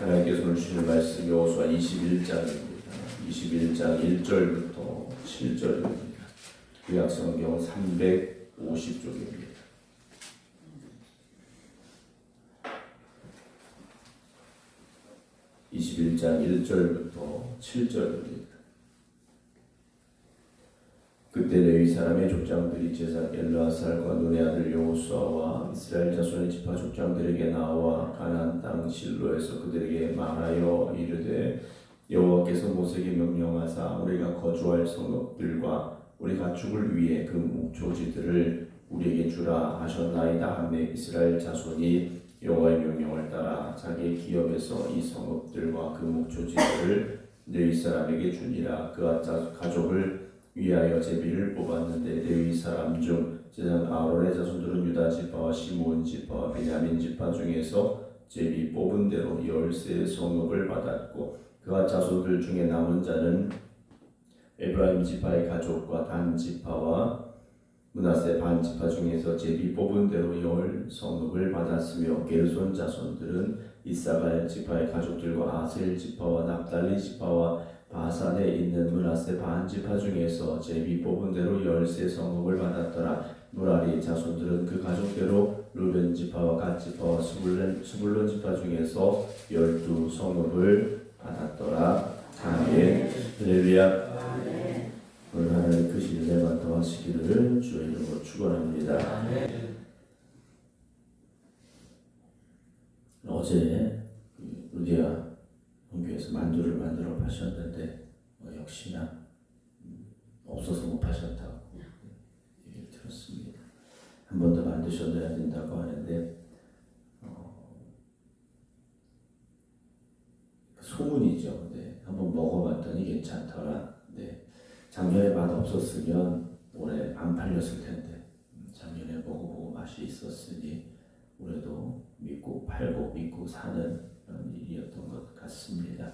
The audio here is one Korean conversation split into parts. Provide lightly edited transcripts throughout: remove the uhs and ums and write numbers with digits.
하나님께서 오늘 주시는 말씀 여호수아 21장입니다. 21장 1절부터 7절입니다. 구약성경 350쪽입니다. 21장 1절부터 7절입니다. 그때 레위 사람의 족장들이 제사 엘르아살과 눈의 아들 여호수아와 이스라엘 자손의 지파 족장들에게 나와 가나안 땅 실로에서 그들에게 말하여 이르되 여호와께서 모세에게 명령하사 우리가 거주할 성읍들과 우리 가축을 위해 그 목초지들을 우리에게 주라 하셨나이다 하매 이스라엘 자손이 여호와의 명령을 따라 자기 기업에서 이 성읍들과 그 목초지들을 레위 사람에게 주니라. 그 가족을 위하여 제비를 뽑았는데 레위 사람 중 제사장 아론의 자손들은 유다 지파와 시므온 지파와 베냐민 지파 중에서 제비 뽑은 대로 13 성읍을 받았고 그가 자손들 중에 남은 자는 에브라임 지파의 가족과 단 지파와 므낫세 반 지파 중에서 제비 뽑은 대로 10 성읍을 받았으며 게르손 자손들은 이사갈 지파의 가족들과 아셀 지파와 납달리 지파와 바산에 있는 므낫세 반 지파 중에서 제비 뽑은 대로 13 성읍을 받았더라. 무라리 자손들은 그 가족대로 루벤 지파와 갓 지파와 스불론 지파 중에서 12 성읍을 받았더라. 아멘. 할렐루야. 오늘 하나님 그 신뢰만 더하시기를 주의 이름으로 축원합니다. 어제 루디아 교회에서 만두를 만들어 파셨는데 역시나 없어서 못 파셨다고 얘기를 들었습니다. 한 번 더 만드셔야 된다고 하는데 소문이죠. 네, 한번 먹어봤더니 괜찮더라. 네, 작년에 맛 없었으면 올해 안 팔렸을 텐데 작년에 먹어보고 맛이 있었으니 올해도 믿고 팔고 믿고 사는 그런 일이었던 것 같습니다.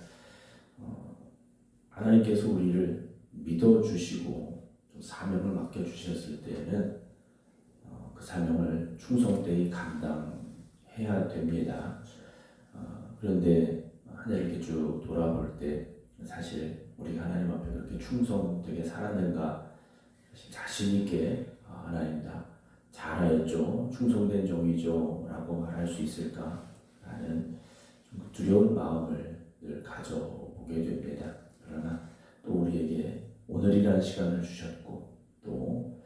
하나님께서 우리를 믿어주시고 또 사명을 맡겨주셨을 때에는 그 사명을 충성되이 감당해야 됩니다. 그런데 한 해 이렇게 쭉 돌아볼 때 사실 우리가 하나님 앞에 그렇게 충성되게 살았는가 자신 있게 하나님 다 잘하였죠, 충성된 종이죠 라고 말할 수 있을까 라는 좀 두려운 마음을 늘 가져보게 됩니다. 그러나 또 우리에게 오늘이라는 시간을 주셨고 또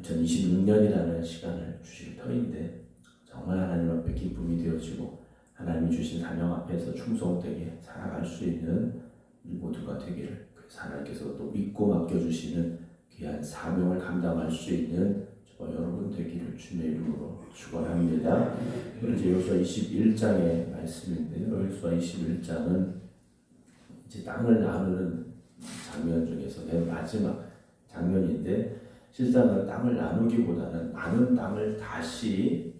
2026년이라는 시간을 주실 터인데 정말 하나님 앞에 기쁨이 되어지고 하나님이 주신 사명 앞에서 충성되게 살아갈 수 있는 우리 모두가 되기를, 그래서 하나님께서 또 믿고 맡겨주시는 귀한 사명을 감당할 수 있는 저와 여러분 되기를 주님의 이름으로 축원합니다. 이제 여호수아 21장의 말씀인데요. 여호수아 21장은 이제 땅을 나누는 장면 중에서 맨 마지막 장면인데 실상은 땅을 나누기보다는 나눈 땅을 다시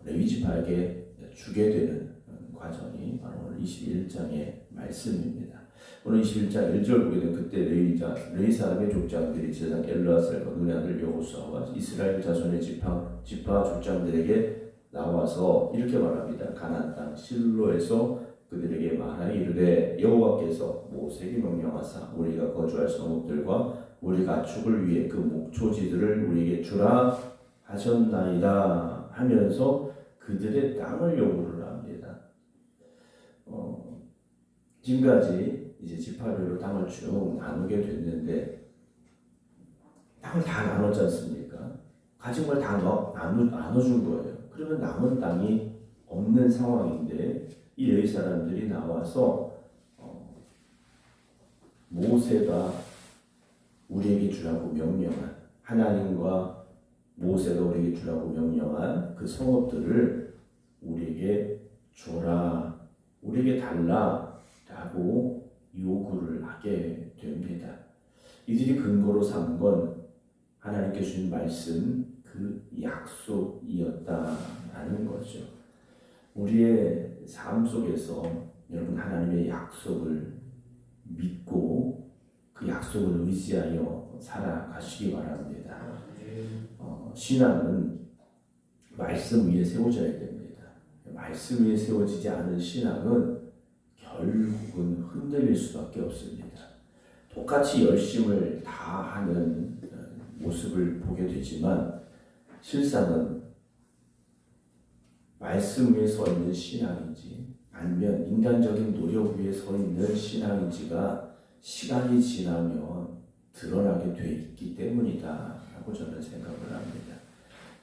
레위 지파에게 주게 되는 과정이 바로 오늘 21장의 말씀입니다. 오늘 21장 1절 보게 되면 그때 레위 사람의 족장들이 제사장 엘르아살과 눈의 아들 여호수아와 이스라엘 자손의 지파 족장들에게 나와서 이렇게 말합니다. 가나안 땅 실로에서 그들에게 말하여 이르되 여호와께서 모세에게 명령하사 우리가 거주할 성읍들과 우리 가축을 위해 그 목초지들을 우리에게 주라 하셨나이다 하면서 그들의 땅을 요구를 합니다. 지금까지 이제 지파별로 땅을 쭉 나누게 됐는데 땅을 다 나눴지 않습니까? 가진 걸 다 나눠준 거예요. 그러면 남은 땅이 없는 상황인데 이 레위 사람들이 나와서 모세가 우리에게 주라고 명령한, 하나님과 모세가 우리에게 주라고 명령한 그 성읍들을 우리에게 줘라, 우리에게 달라 라고 요구를 하게 됩니다. 이들이 근거로 삼은 건 하나님께 주신 말씀, 그 약속이었다라는 거죠. 우리의 삶 속에서 여러분 하나님의 약속을 믿고 그 약속을 의지하여 살아가시기 바랍니다. 신앙은 말씀 위에 세워져야 됩니다. 말씀 위에 세워지지 않은 신앙은 결국은 흔들릴 수밖에 없습니다. 똑같이 열심을 다하는 모습을 보게 되지만 실상은 말씀 위에 서 있는 신앙인지 아니면 인간적인 노력 위에 서 있는 신앙인지가 시간이 지나면 드러나게 돼 있기 때문이다라고 저는 생각을 합니다.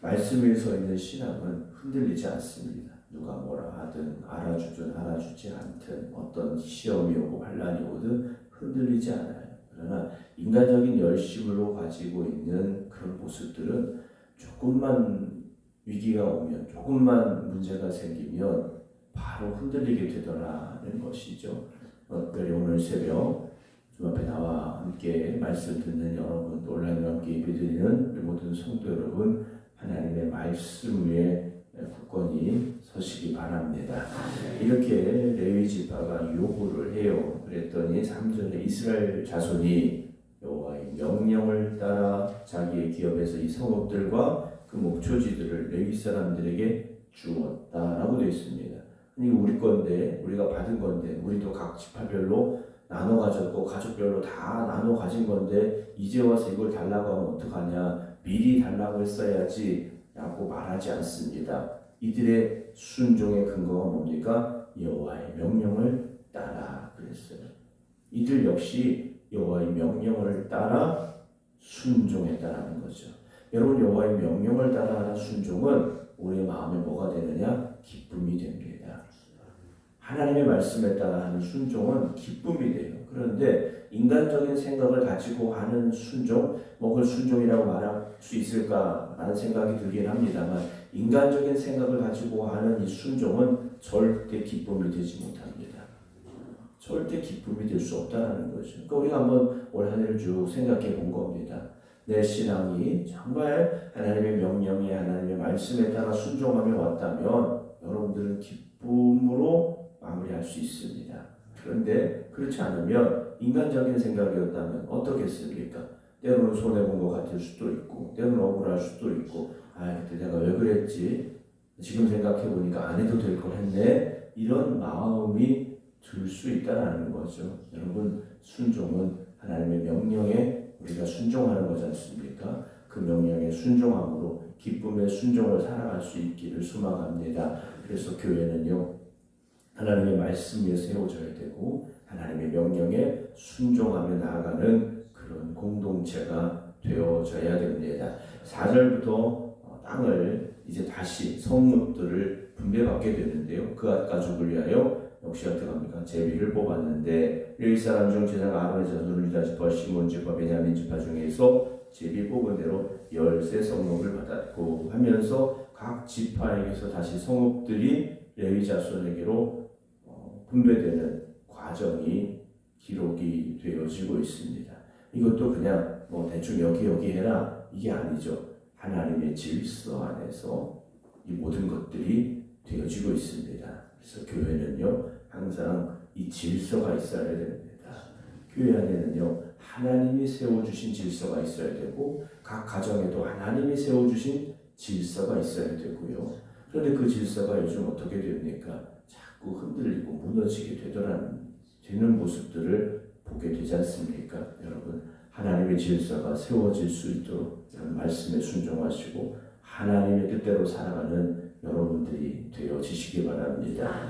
말씀 위에 서 있는 신앙은 흔들리지 않습니다. 누가 뭐라 하든 알아주든 알아주지 않든 어떤 시험이 오고 환난이 오든 흔들리지 않아요. 그러나 인간적인 열심으로 가지고 있는 그런 모습들은 조금만 위기가 오면 조금만 문제가 생기면 바로 흔들리게 되더라는 것이죠. 특별히 오늘 새벽 주 앞에 나와 함께 말씀 듣는 여러분, 온라인으로 함께 예배드리는 모든 성도 여러분, 하나님의 말씀 위에 굳건히 서시기 바랍니다. 이렇게 레위 지파가 요구를 해요. 그랬더니 3절에 이스라엘 자손이 여호와의 명령을 따라 자기의 기업에서 이 성읍들과 그 목초지들을 레위 사람들에게 주었다라고 되어 있습니다. 이거 우리 건데, 우리가 받은 건데, 우리도 각 지파별로 나눠 가졌고 가족별로 다 나눠 가진 건데 이제 와서 이걸 달라고 하면 어떡하냐, 미리 달라고 했어야지 라고 말하지 않습니다. 이들의 순종의 근거가 뭡니까? 여호와의 명령을 따라 그랬어요. 이들 역시 여호와의 명령을 따라 순종했다라는 거죠. 여러분, 여호와의 명령을 따라 순종은 우리의 마음에 뭐가 되느냐? 기쁨이 됩니다. 하나님의 말씀에 따라 하는 순종은 기쁨이 돼요. 그런데 인간적인 생각을 가지고 하는 순종, 그걸 순종이라고 말할 수 있을까라는 생각이 들긴 합니다만, 인간적인 생각을 가지고 하는 이 순종은 절대 기쁨이 되지 못합니다. 절대 기쁨이 될 수 없다는 거죠. 그러니까 우리가 한번 올 한 해를 쭉 생각해 본 겁니다. 내 신앙이 정말 하나님의 명령에, 하나님의 말씀에 따라 순종하며 왔다면 여러분들은 기쁨으로 마무리할 수 있습니다. 그런데 그렇지 않으면 인간적인 생각이었다면 어떻겠습니까? 때로는 손해본 것 같을 수도 있고, 때로는 억울할 수도 있고, 그때 내가 왜 그랬지? 지금 생각해보니까 안 해도 될 걸 했네? 이런 마음이 들 수 있다는 거죠. 여러분, 순종은 하나님의 명령에 우리가 순종하는 거지 않습니까? 그 명령에 순종함으로 기쁨의 순종을 살아갈 수 있기를 소망합니다. 그래서 교회는요, 하나님의 말씀 위에 세워져야 되고 하나님의 명령에 순종하며 나아가는 그런 공동체가 되어져야 됩니다. 4절부터 땅을 이제 다시 성읍들을 분배받게 되는데요. 그 가족을 위하여 역시 어떻게 합니까? 제비를 뽑았는데 레위 사람 중 제사장 아론의 자손 유다 지파, 시몬 지파, 베냐민 지파 중에서 제비 뽑은 대로 13성읍을 받았고 하면서 각 지파에게서 다시 성읍들이 레위 자손에게로 분배되는 과정이 기록이 되어지고 있습니다. 이것도 그냥 대충 여기 해라 이게 아니죠. 하나님의 질서 안에서 이 모든 것들이 되어지고 있습니다. 그래서 교회는요, 항상 이 질서가 있어야 됩니다. 교회 안에는요, 하나님이 세워주신 질서가 있어야 되고 각 가정에도 하나님이 세워주신 질서가 있어야 되고요. 그런데 그 질서가 요즘 어떻게 됩니까? 자꾸 흔들리고 무너지게 되는 모습들을 보게 되지 않습니까? 여러분, 하나님의 질서가 세워질 수 있도록 말씀에 순종하시고 하나님의 뜻대로 살아가는 여러분들이 되어지시기 바랍니다.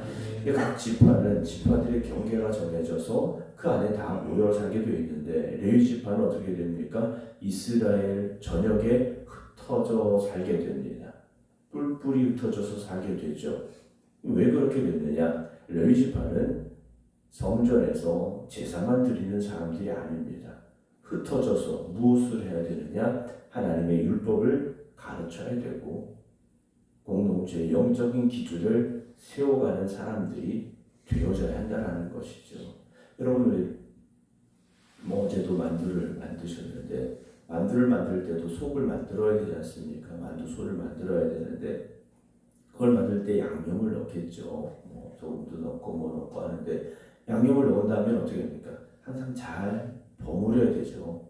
각 지파는 지파들의 경계가 정해져서 그 안에 다 모여 살게 되어 있는데 레위 지파는 어떻게 됩니까? 이스라엘 전역에 흩어져 살게 됩니다. 뿔뿔이 흩어져서 살게 되죠. 왜 그렇게 됐느냐? 레위 지파는 성전에서 제사만 드리는 사람들이 아닙니다. 흩어져서 무엇을 해야 되느냐? 하나님의 율법을 가르쳐야 되고 공동체의 영적인 기준을 세워가는 사람들이 되어져야 한다는 것이죠. 여러분, 어제도 만두를 만드셨는데 만두를 만들 때도 속을 만들어야 되지 않습니까? 만두소를 만들어야 되는데 그걸 만들 때 양념을 넣겠죠. 소금도 넣고 넣고 하는데 양념을 넣은다면 어떻게 합니까? 항상 잘 버무려야 되죠.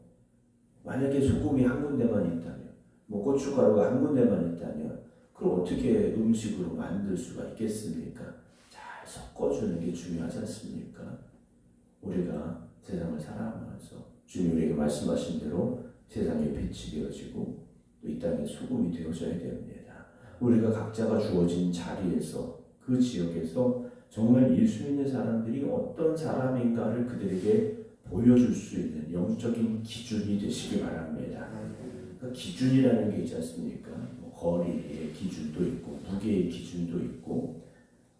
만약에 소금이 한 군데만 있다면, 고춧가루가 한 군데만 있다면, 그걸 어떻게 음식으로 만들 수가 있겠습니까? 잘 섞고 섞어주는 게 중요하지 않습니까? 우리가 세상을 살아가면서 주님 우리에게 말씀하신 대로 세상의 빛이 되어지고 또 이 땅의 소금이 되어져야 됩니다. 우리가 각자가 주어진 자리에서 그 지역에서 정말 예수 믿는 사람들이 어떤 사람인가를 그들에게 보여줄 수 있는 영적인 기준이 되시기 바랍니다. 그러니까 기준이라는 게 있지 않습니까? 뭐 거리의 기준도 있고 무게의 기준도 있고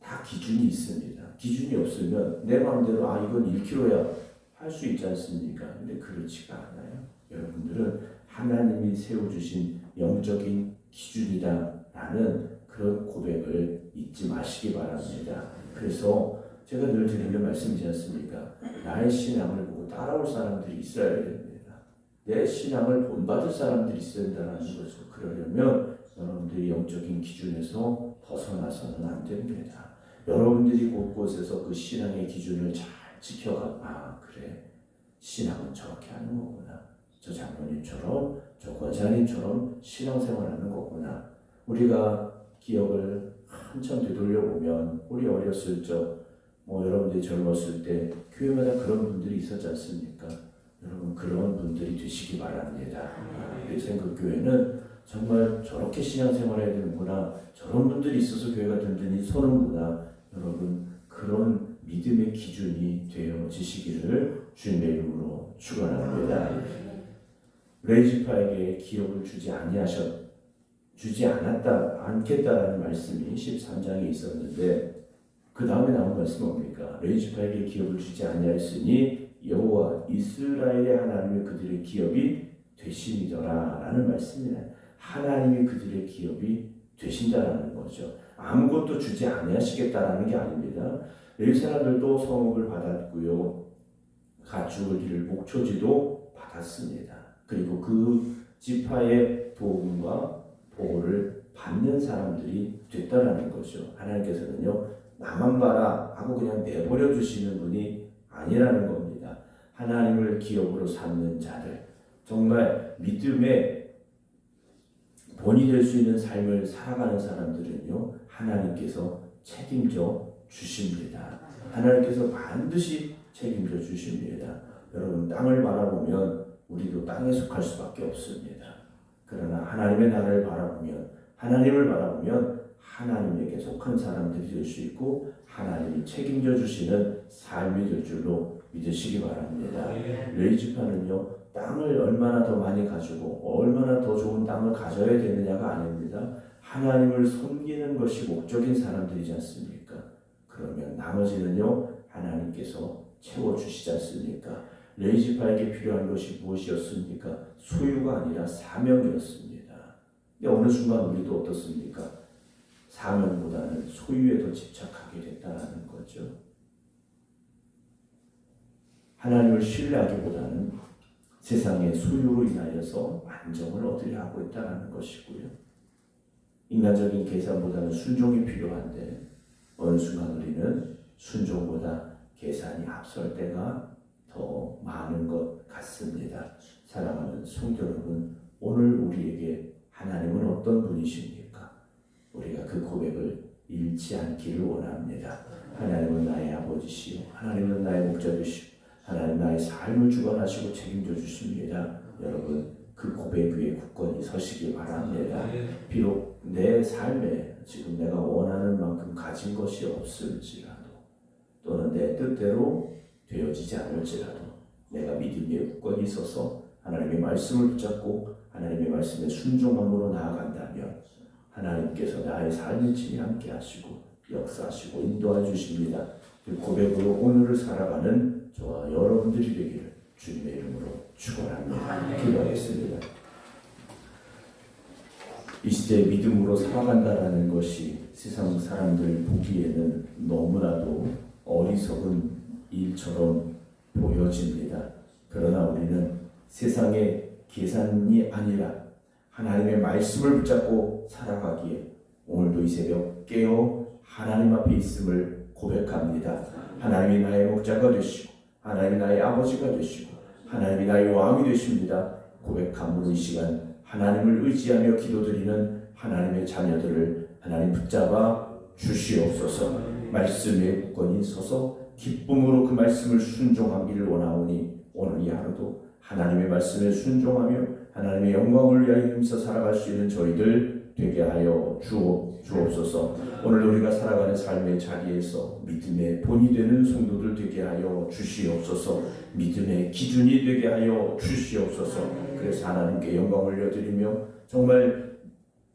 다 기준이 있습니다. 기준이 없으면 내 마음대로 이건 1kg야 할 수 있지 않습니까? 근데 그렇지가 않아요. 여러분들은 하나님이 세워주신 영적인 기준이다라는 그런 고백을 잊지 마시기 바랍니다. 그래서 제가 늘 드리는 말씀이지 않습니까? 나의 신앙을 보고 따라올 사람들이 있어야 됩니다. 내 신앙을 본받을 사람들이 있어야 된다는 거죠. 그러려면 여러분들이 영적인 기준에서 벗어나서는 안 됩니다. 여러분들이 곳곳에서 그 신앙의 기준을 잘 지켜가 그래 신앙은 저렇게 하는 거구나. 저 장로님처럼 저 권사님처럼 신앙생활하는 거구나. 우리가 기억을 한참 되돌려보면 우리 어렸을 적 여러분들이 젊었을 때 교회마다 그런 분들이 있었지 않습니까? 여러분 그런 분들이 되시기 바랍니다. 우리 생각교회는 정말 저렇게 신앙생활해야 되는구나. 저런 분들이 있어서 교회가 든든히 서는구나. 여러분 그런 믿음의 기준이 되어지시기를 주님의 이름으로 축원합니다. 레이지파에게 기업을 주지 않겠다라는 말씀이 13장에 있었는데 그 다음에 나온 말씀은 뭡니까? 레이지파에게 기업을 주지 아니하였으니 여호와 이스라엘의 하나님이 그들의 기업이 되심이더라 라는 말씀이에요. 하나님이 그들의 기업이 되신다라는 거죠. 아무것도 주지 아니하시겠다라는 게 아닙니다. 레위 사람들도 성읍을 받았고요. 가축을 기를 목초지도 받았습니다. 그리고 그 지파의 도움과 보호를 받는 사람들이 됐다라는 거죠. 하나님께서는요, 나만 봐라 하고 그냥 내버려 주시는 분이 아니라는 겁니다. 하나님을 기업으로 삼는 자들, 정말 믿음의 본이 될 수 있는 삶을 살아가는 사람들은요, 하나님께서 책임져 주십니다. 하나님께서 반드시 책임져 주십니다. 여러분, 땅을 바라보면 우리도 땅에 속할 수밖에 없습니다. 그러나 하나님의 나라를 바라보면, 하나님을 바라보면 하나님에게 속한 사람들이 될 수 있고 하나님이 책임져 주시는 삶이 될 줄로 믿으시기 바랍니다. 레위지파는요, 땅을 얼마나 더 많이 가지고 얼마나 더 좋은 땅을 가져야 되느냐가 아닙니다. 하나님을 섬기는 것이 목적인 사람들이지 않습니까? 그러면 나머지는요, 하나님께서 채워주시지 않습니까? 레위지파에게 필요한 것이 무엇이었습니까? 소유가 아니라 사명이었습니다. 근데 어느 순간 우리도 어떻습니까? 사명보다는 소유에 더 집착하게 됐다는 거죠. 하나님을 신뢰하기보다는 세상의 소유로 인하여서 만족을 얻으려 하고 있다는 것이고요. 인간적인 계산보다는 순종이 필요한데 어느 순간 우리는 순종보다 계산이 앞설 때가 더 많은 것 같습니다. 사랑하는 성도 여러분, 오늘 우리에게 하나님은 어떤 분이십니까? 우리가 그 고백을 잃지 않기를 원합니다. 하나님은 나의 아버지시요, 하나님은 나의 목자되시고, 하나님 나의 삶을 주관하시고 책임져 주십니다. 여러분, 그 고백 위에 굳건히 서시기 바랍니다. 비록 내 삶에 지금 내가 원하는 만큼 가진 것이 없을지라도, 또는 내 뜻대로 되어지지 않을지라도 내가 믿음 위에 굳건히 서서 하나님의 말씀을 붙잡고 하나님의 말씀에 순종함으로 나아간다면 하나님께서 나의 삶을 친히 함께 하시고 역사하시고 인도해 주십니다. 그 고백으로 오늘을 살아가는 저와 여러분들이 되기를 주님의 이름으로 축원합니다. 기도하겠습니다. 이 시대에 믿음으로 살아간다라는 것이 세상 사람들 보기에는 너무나도 어리석은 일처럼 보여집니다. 그러나 우리는 세상의 계산이 아니라 하나님의 말씀을 붙잡고 살아가기에 오늘도 이 새벽 깨어 하나님 앞에 있음을 고백합니다. 하나님이 나의 목자가 되시고 하나님이 나의 아버지가 되시고 하나님이 나의 왕이 되십니다. 고백함으로 이 시간 하나님을 의지하며 기도드리는 하나님의 자녀들을 하나님 붙잡아 주시옵소서. 말씀에 굳건히 서서 기쁨으로 그 말씀을 순종하기를 원하오니 오늘 이 하루도 하나님의 말씀에 순종하며 하나님의 영광을 위하여 힘써 살아갈 수 있는 저희들 되게 하여 주옵소서. 오늘 우리가 살아가는 삶의 자리에서 믿음의 본이 되는 성도들 되게 하여 주시옵소서. 믿음의 기준이 되게 하여 주시옵소서. 그래서 하나님께 영광을 올려드리며 정말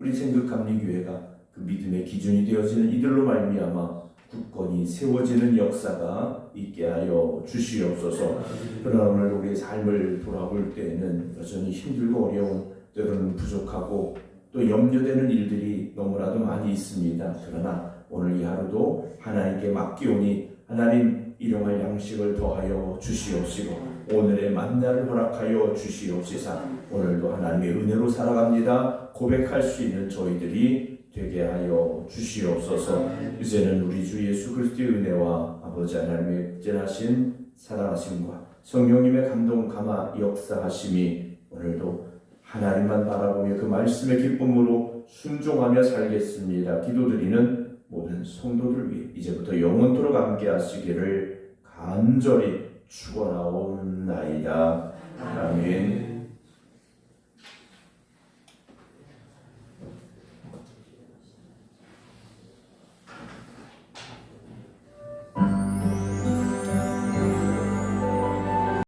우리 생극감리교회가 그 믿음의 기준이 되어지는 이들로 말미암아 굳건히 세워지는 역사가 있게 하여 주시옵소서. 그러나 오늘 우리의 삶을 돌아볼 때에는 여전히 힘들고 어려운, 때로는 부족하고 또 염려되는 일들이 너무나도 많이 있습니다. 그러나 오늘 이 하루도 하나님께 맡기오니 하나님 일용할 양식을 더하여 주시옵시고 오늘의 만나를 허락하여 주시옵시사 오늘도 하나님의 은혜로 살아갑니다 고백할 수 있는 저희들이 되게 하여 주시옵소서. 이제는 우리 주 예수 그리스도의 은혜와 아버지 하나님의 극진하신 사랑하심과 성령님의 감동 감화 역사하심이 오늘도 하나님만 바라보며 그 말씀의 기쁨으로 순종하며 살겠습니다. 기도드리는 모든 성도들 위해 이제부터 영원토록 함께 하시기를 간절히 축원하옵나이다. 아멘.